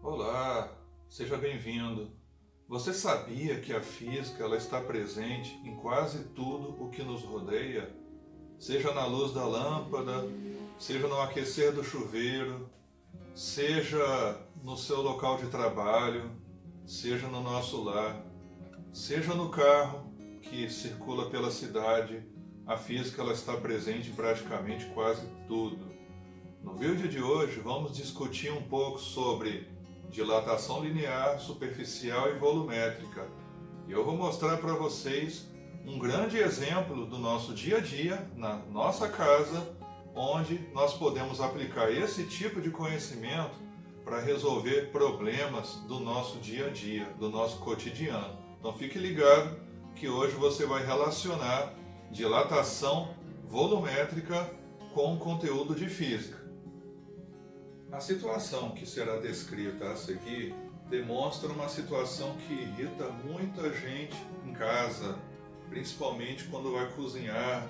Olá, seja bem-vindo. Você sabia que a física ela está presente em quase tudo o que nos rodeia? Seja na luz da lâmpada, seja no aquecer do chuveiro, seja no seu local de trabalho, seja no nosso lar, seja no carro que circula pela cidade, a física ela está presente em praticamente quase tudo. No vídeo de hoje vamos discutir um pouco sobre dilatação linear, superficial e volumétrica. E eu vou mostrar para vocês um grande exemplo do nosso dia a dia, na nossa casa, onde nós podemos aplicar esse tipo de conhecimento para resolver problemas do nosso dia a dia, do nosso cotidiano. Então fique ligado que hoje você vai relacionar dilatação volumétrica com conteúdo de física. A situação que será descrita a seguir demonstra uma situação que irrita muita gente em casa, principalmente quando vai cozinhar,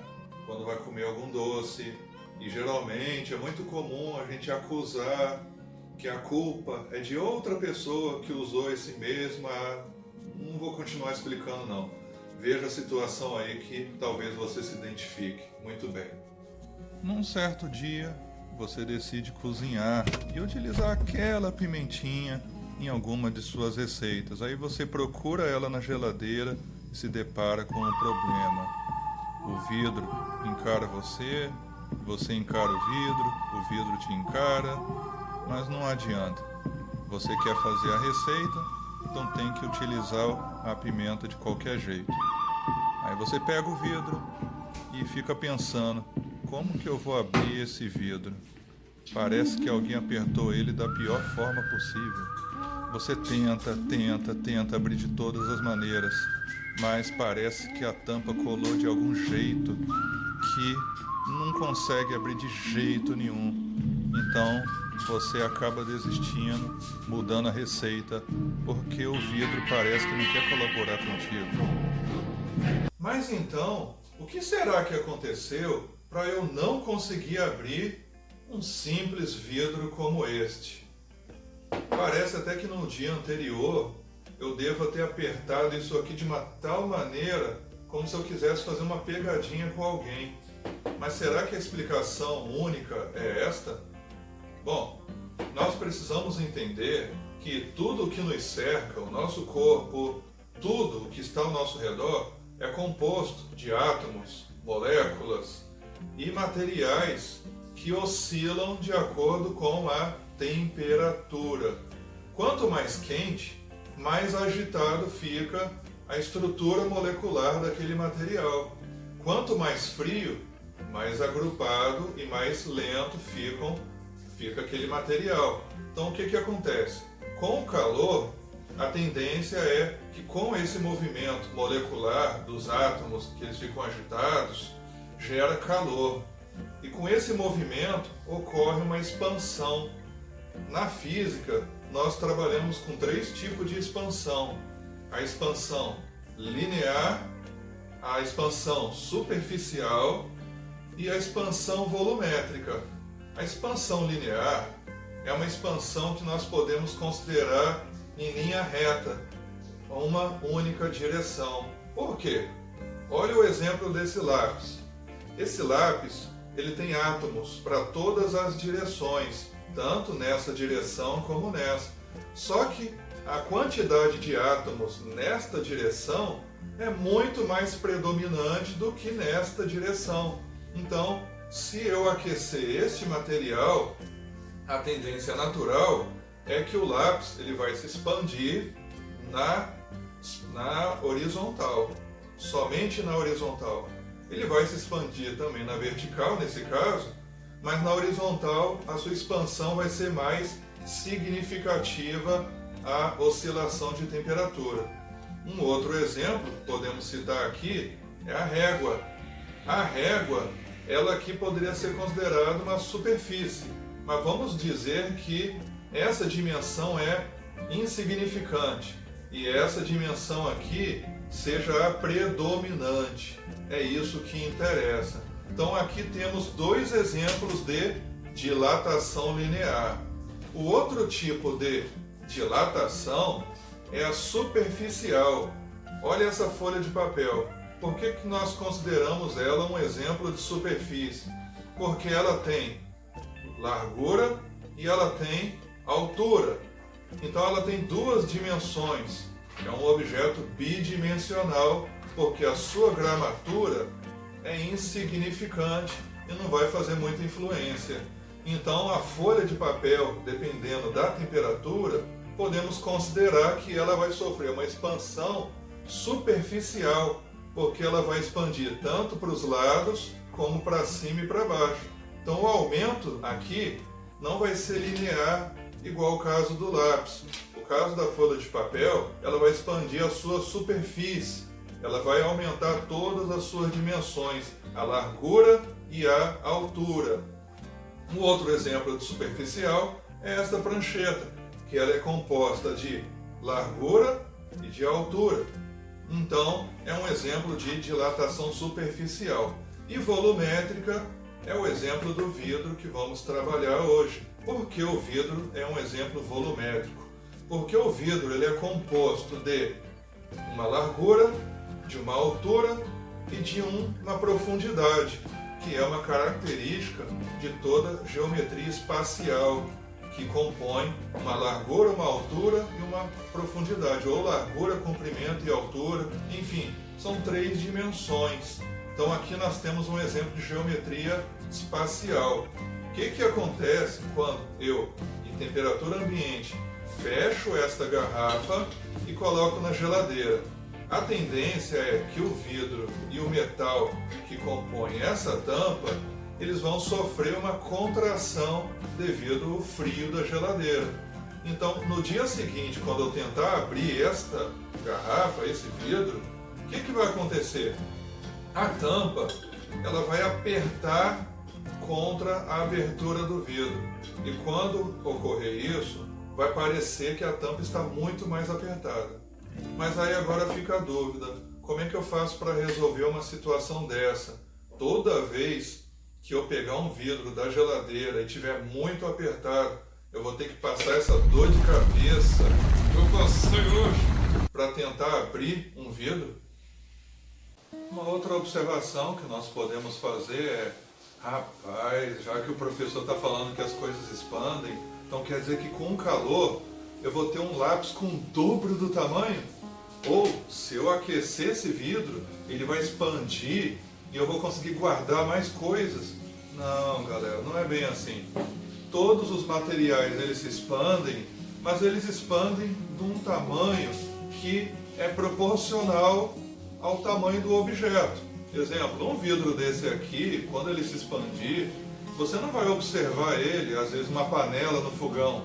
quando vai comer algum doce. E geralmente é muito comum a gente acusar que a culpa é de outra pessoa que usou esse mesmo. Não vou continuar explicando não. Veja a situação aí que talvez você se identifique muito bem. Num certo dia, você decide cozinhar e utilizar aquela pimentinha em alguma de suas receitas. Aí você procura ela na geladeira e se depara com um problema. O vidro encara você, você encara o vidro te encara, mas não adianta. Você quer fazer a receita, então tem que utilizar a pimenta de qualquer jeito. Aí você pega o vidro e fica pensando: como que eu vou abrir esse vidro? Parece que alguém apertou ele da pior forma possível. Você tenta abrir de todas as maneiras, mas parece que a tampa colou de algum jeito que não consegue abrir de jeito nenhum. Então você acaba desistindo, mudando a receita, porque o vidro parece que não quer colaborar contigo. Mas então, o que será que aconteceu para eu não conseguir abrir um simples vidro como este? Parece até que no dia anterior eu devo ter apertado isso aqui de uma tal maneira como se eu quisesse fazer uma pegadinha com alguém. Mas será que a explicação única é esta? Bom, nós precisamos entender que tudo o que nos cerca, o nosso corpo, tudo o que está ao nosso redor é composto de átomos, moléculas e materiais que oscilam de acordo com a temperatura. Quanto mais quente, mais agitado fica a estrutura molecular daquele material. Quanto mais frio, mais agrupado e mais lento fica aquele material. Então o que acontece? Com o calor, a tendência é que com esse movimento molecular dos átomos, que eles ficam agitados, gera calor. E com esse movimento ocorre uma expansão. Na física, nós trabalhamos com 3 tipos de expansão: a expansão linear, a expansão superficial e a expansão volumétrica. A expansão linear é uma expansão que nós podemos considerar em linha reta, uma única direção. Por quê? Olha o exemplo desse lápis. Esse lápis ele tem átomos para todas as direções, tanto nessa direção como nessa. Só que a quantidade de átomos nesta direção é muito mais predominante do que nesta direção. Então, se eu aquecer este material, a tendência natural é que o lápis ele vai se expandir na horizontal, somente na horizontal. Ele vai se expandir também na vertical, nesse caso, mas na horizontal a sua expansão vai ser mais significativa à oscilação de temperatura. Um outro exemplo, podemos citar aqui, é a régua. A régua, ela aqui poderia ser considerada uma superfície, mas vamos dizer que essa dimensão é insignificante e essa dimensão aqui seja a predominante. É isso que interessa. Então aqui temos 2 exemplos de dilatação linear. O outro tipo de dilatação é a superficial. Olha essa folha de papel. Por que nós consideramos ela um exemplo de superfície? Porque ela tem largura e ela tem altura. Então ela tem duas dimensões. É um objeto bidimensional, porque a sua gramatura é insignificante e não vai fazer muita influência. Então a folha de papel, dependendo da temperatura, podemos considerar que ela vai sofrer uma expansão superficial, porque ela vai expandir tanto para os lados como para cima e para baixo. Então o aumento aqui não vai ser linear igual o caso do lápis. O caso da folha de papel, ela vai expandir a sua superfície, ela vai aumentar todas as suas dimensões, a largura e a altura. Um outro exemplo de superficial é esta prancheta, que ela é composta de largura e de altura. Então, é um exemplo de dilatação superficial. E volumétrica é o exemplo do vidro que vamos trabalhar hoje. Por que o vidro é um exemplo volumétrico? Porque o vidro ele é composto de uma largura, de uma altura e de uma profundidade, que é uma característica de toda geometria espacial, que compõe uma largura, uma altura e uma profundidade, ou largura, comprimento e altura, enfim, são três dimensões. Então aqui nós temos um exemplo de geometria espacial. O que acontece quando eu, em temperatura ambiente, fecho esta garrafa e coloco na geladeira? A tendência é que o vidro e o metal que compõem essa tampa, eles vão sofrer uma contração devido ao frio da geladeira. Então, no dia seguinte, quando eu tentar abrir esta garrafa, esse vidro, o que vai acontecer? A tampa, ela vai apertar contra a abertura do vidro. E quando ocorrer isso, vai parecer que a tampa está muito mais apertada. Mas aí agora fica a dúvida, como é que eu faço para resolver uma situação dessa? Toda vez que eu pegar um vidro da geladeira e tiver muito apertado, eu vou ter que passar essa dor de cabeça que eu passei hoje para tentar abrir um vidro? Uma outra observação que nós podemos fazer é, rapaz, já que o professor está falando que as coisas expandem, então quer dizer que com o calor eu vou ter um lápis com o dobro do tamanho? Ou, se eu aquecer esse vidro, ele vai expandir e eu vou conseguir guardar mais coisas? Não, galera, não é bem assim. Todos os materiais, eles se expandem, mas eles expandem de um tamanho que é proporcional ao tamanho do objeto. Exemplo, um vidro desse aqui, quando ele se expandir, você não vai observar ele, às vezes uma panela no fogão.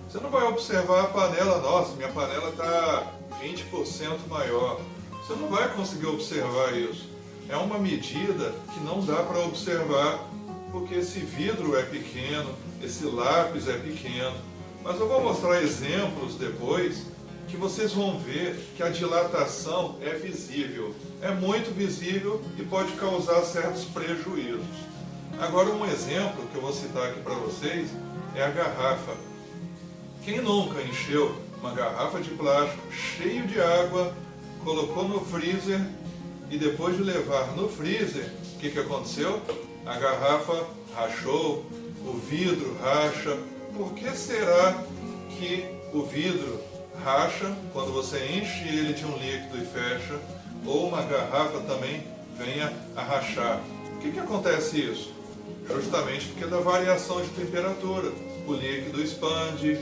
Você não vai observar a panela, nossa, minha panela está 20% maior. Você não vai conseguir observar isso. É uma medida que não dá para observar, porque esse vidro é pequeno, esse lápis é pequeno. Mas eu vou mostrar exemplos depois que vocês vão ver que a dilatação é visível. É muito visível e pode causar certos prejuízos. Agora um exemplo que eu vou citar aqui para vocês é a garrafa. Quem nunca encheu uma garrafa de plástico cheio de água, colocou no freezer e depois de levar no freezer, o que aconteceu? A garrafa rachou, o vidro racha. Por que será que o vidro racha quando você enche ele de um líquido e fecha, ou uma garrafa também venha a rachar? Por que acontece isso? Justamente porque da variação de temperatura. O líquido expande,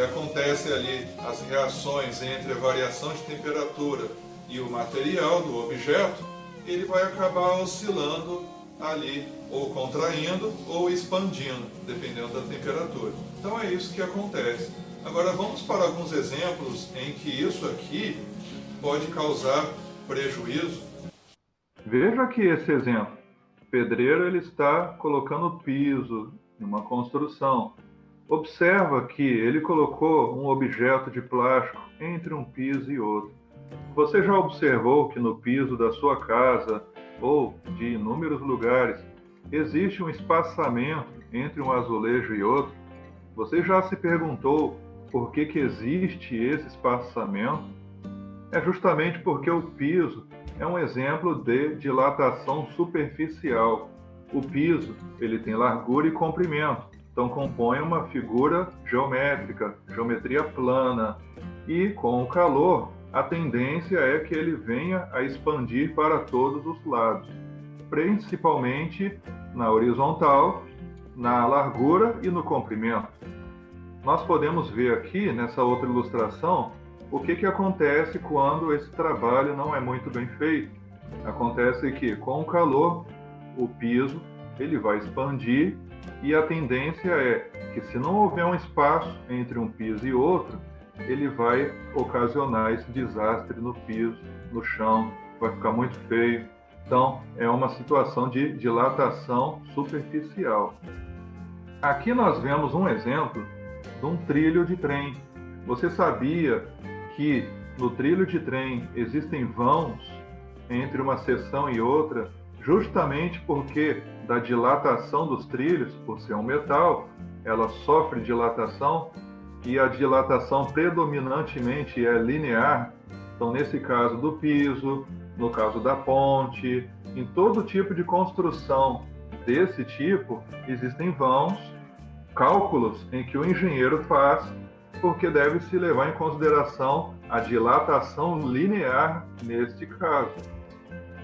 acontece ali as reações entre a variação de temperatura e o material do objeto, ele vai acabar oscilando ali, ou contraindo ou expandindo, dependendo da temperatura. Então é isso que acontece. Agora vamos para alguns exemplos em que isso aqui pode causar prejuízo. Veja aqui esse exemplo. O pedreiro ele está colocando piso em uma construção. Observa que ele colocou um objeto de plástico entre um piso e outro. Você já observou que no piso da sua casa ou de inúmeros lugares existe um espaçamento entre um azulejo e outro? Você já se perguntou por que existe esse espaçamento, é justamente porque o piso é um exemplo de dilatação superficial. O piso, ele tem largura e comprimento, então compõe uma figura geométrica, geometria plana, e com o calor, a tendência é que ele venha a expandir para todos os lados, principalmente na horizontal, na largura e no comprimento. Nós podemos ver aqui, nessa outra ilustração, o que acontece quando esse trabalho não é muito bem feito. Acontece que, com o calor, o piso ele vai expandir e a tendência é que, se não houver um espaço entre um piso e outro, ele vai ocasionar esse desastre no piso, no chão, vai ficar muito feio. Então, é uma situação de dilatação superficial. Aqui nós vemos um exemplo de um trilho de trem. Você sabia que no trilho de trem existem vãos entre uma seção e outra, justamente porque da dilatação dos trilhos, por ser um metal, ela sofre dilatação e a dilatação predominantemente é linear. Então, nesse caso do piso, no caso da ponte, em todo tipo de construção desse tipo, existem vãos, cálculos em que o engenheiro faz, porque deve-se levar em consideração a dilatação linear neste caso.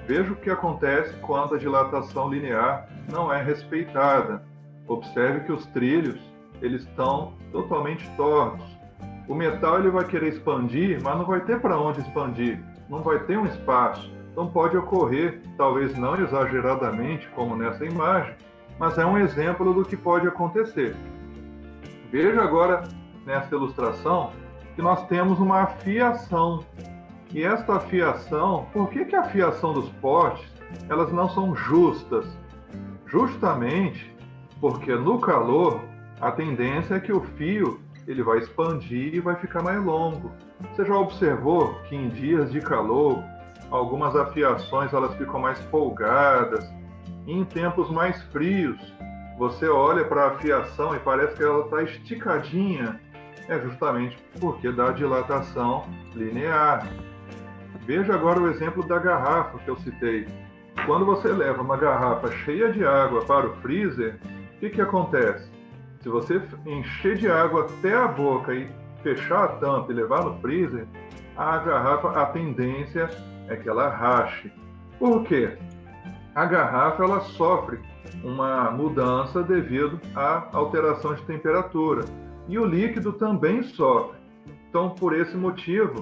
Veja o que acontece quando a dilatação linear não é respeitada. Observe que os trilhos eles estão totalmente tortos. O metal ele vai querer expandir, mas não vai ter para onde expandir, não vai ter um espaço. Então pode ocorrer, talvez não exageradamente como nessa imagem, mas é um exemplo do que pode acontecer. Veja agora nessa ilustração que nós temos uma afiação. E esta afiação, por que a afiação dos postes elas não são justas? Justamente porque no calor a tendência é que o fio ele vai expandir e vai ficar mais longo. Você já observou que em dias de calor algumas afiações elas ficam mais folgadas, e em tempos mais frios você olha para a afiação e parece que ela está esticadinha. É justamente porque dá dilatação linear. Veja agora o exemplo da garrafa que eu citei. Quando você leva uma garrafa cheia de água para o freezer, o que acontece? Se você encher de água até a boca e fechar a tampa e levar no freezer, a garrafa, a tendência é que ela rache. Por quê? A garrafa ela sofre uma mudança devido à alteração de temperatura. E o líquido também sofre. Então, por esse motivo,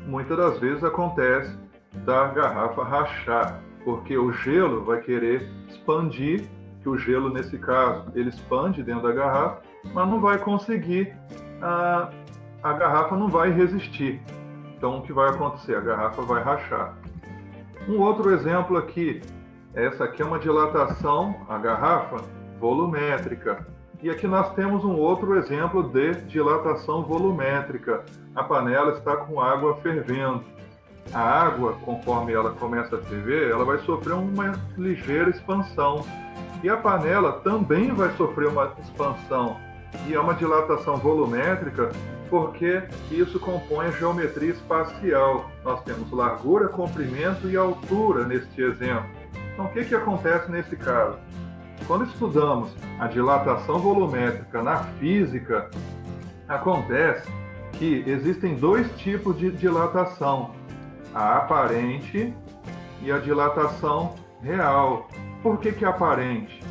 muitas das vezes acontece da garrafa rachar, porque o gelo vai querer expandir, que o gelo, nesse caso, ele expande dentro da garrafa, mas não vai conseguir, a garrafa não vai resistir. Então, o que vai acontecer? A garrafa vai rachar. Um outro exemplo aqui, essa aqui é uma dilatação, a garrafa, volumétrica. E aqui nós temos um outro exemplo de dilatação volumétrica. A panela está com água fervendo. A água, conforme ela começa a ferver, ela vai sofrer uma ligeira expansão. E a panela também vai sofrer uma expansão. E é uma dilatação volumétrica porque isso compõe a geometria espacial. Nós temos largura, comprimento e altura neste exemplo. Então, o que acontece nesse caso? Quando estudamos a dilatação volumétrica na física, acontece que existem dois tipos de dilatação, a aparente e a dilatação real. Por que aparente?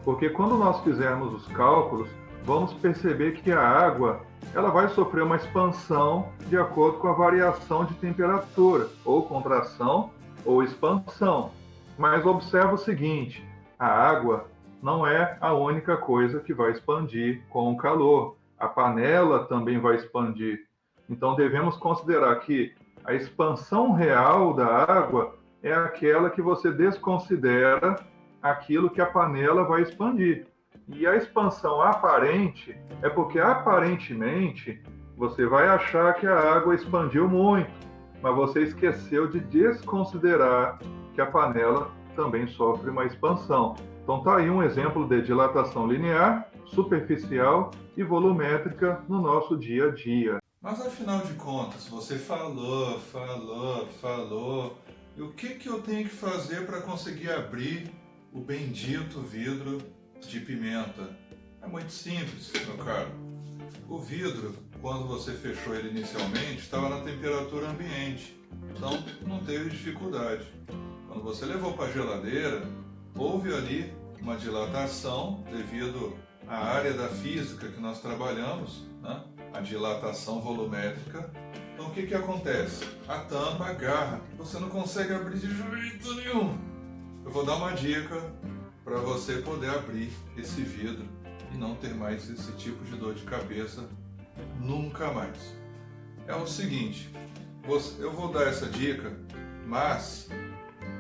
Porque quando nós fizermos os cálculos, vamos perceber que a água ela vai sofrer uma expansão de acordo com a variação de temperatura, ou contração ou expansão. Mas observa o seguinte, a água não é a única coisa que vai expandir com o calor. A panela também vai expandir. Então, devemos considerar que a expansão real da água é aquela que você desconsidera aquilo que a panela vai expandir. E a expansão aparente é porque, aparentemente, você vai achar que a água expandiu muito, mas você esqueceu de desconsiderar que a panela também sofre uma expansão. Então tá aí um exemplo de dilatação linear, superficial e volumétrica no nosso dia a dia. Mas afinal de contas, você falou, e o que eu tenho que fazer para conseguir abrir o bendito vidro de pimenta? É muito simples, meu caro. O vidro, quando você fechou ele inicialmente, estava na temperatura ambiente, então não teve dificuldade. Quando você levou para a geladeira, houve ali uma dilatação devido à área da física que nós trabalhamos, né? A dilatação volumétrica. Então o que acontece? A tampa agarra, você não consegue abrir de jeito nenhum. Eu vou dar uma dica para você poder abrir esse vidro e não ter mais esse tipo de dor de cabeça nunca mais. É o seguinte, eu vou dar essa dica, mas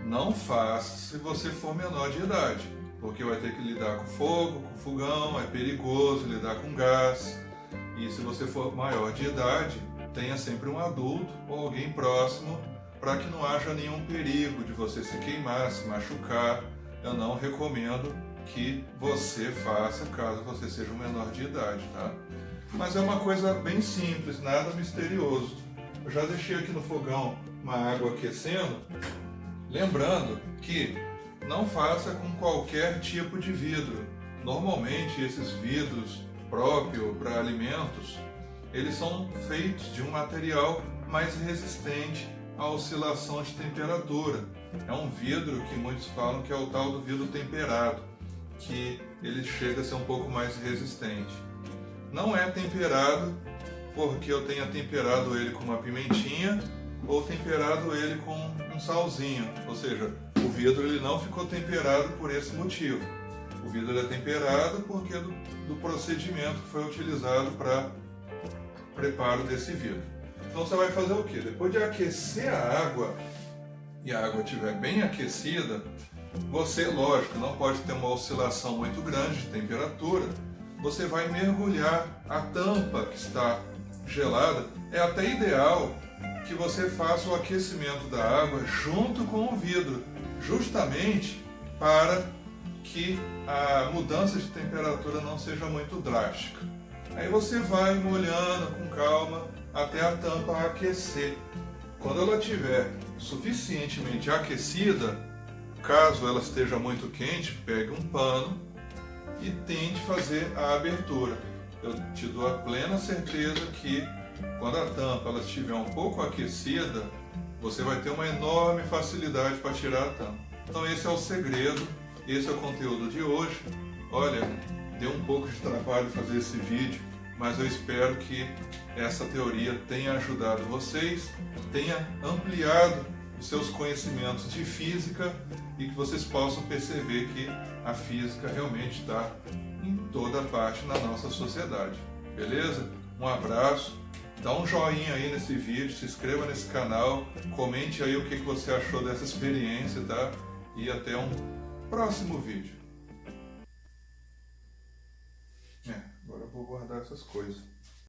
não faça se você for menor de idade, porque vai ter que lidar com fogo, com fogão, é perigoso lidar com gás. E se você for maior de idade, tenha sempre um adulto ou alguém próximo para que não haja nenhum perigo de você se queimar, se machucar. Eu não recomendo que você faça caso você seja um menor de idade, tá? Mas é uma coisa bem simples, nada misterioso. Eu já deixei aqui no fogão uma água aquecendo, lembrando que não faça com qualquer tipo de vidro. Normalmente esses vidros próprios para alimentos, eles são feitos de um material mais resistente à oscilação de temperatura. É um vidro que muitos falam que é o tal do vidro temperado, que ele chega a ser um pouco mais resistente. Não é temperado porque eu tenha temperado ele com uma pimentinha ou temperado ele com um salzinho, ou seja, o vidro ele não ficou temperado por esse motivo. O vidro é temperado porque do procedimento que foi utilizado para preparo desse vidro. Então você vai fazer o quê? Depois de aquecer a água e a água estiver bem aquecida, você, lógico, não pode ter uma oscilação muito grande de temperatura, você vai mergulhar a tampa que está gelada. É até ideal que você faça o aquecimento da água junto com o vidro, justamente para que a mudança de temperatura não seja muito drástica. Aí você vai molhando com calma até a tampa aquecer. Quando ela estiver suficientemente aquecida, caso ela esteja muito quente, pegue um pano e tente fazer a abertura. Eu te dou a plena certeza que quando a tampa ela estiver um pouco aquecida, você vai ter uma enorme facilidade para tirar a tampa. Então esse é o segredo, esse é o conteúdo de hoje. Olha, deu um pouco de trabalho fazer esse vídeo, mas eu espero que essa teoria tenha ajudado vocês, tenha ampliado os seus conhecimentos de física e que vocês possam perceber que a física realmente está em toda parte na nossa sociedade. Beleza? Um abraço, dá um joinha aí nesse vídeo, se inscreva nesse canal, comente aí o que você achou dessa experiência, tá? E até um próximo vídeo. Agora eu vou guardar essas coisas.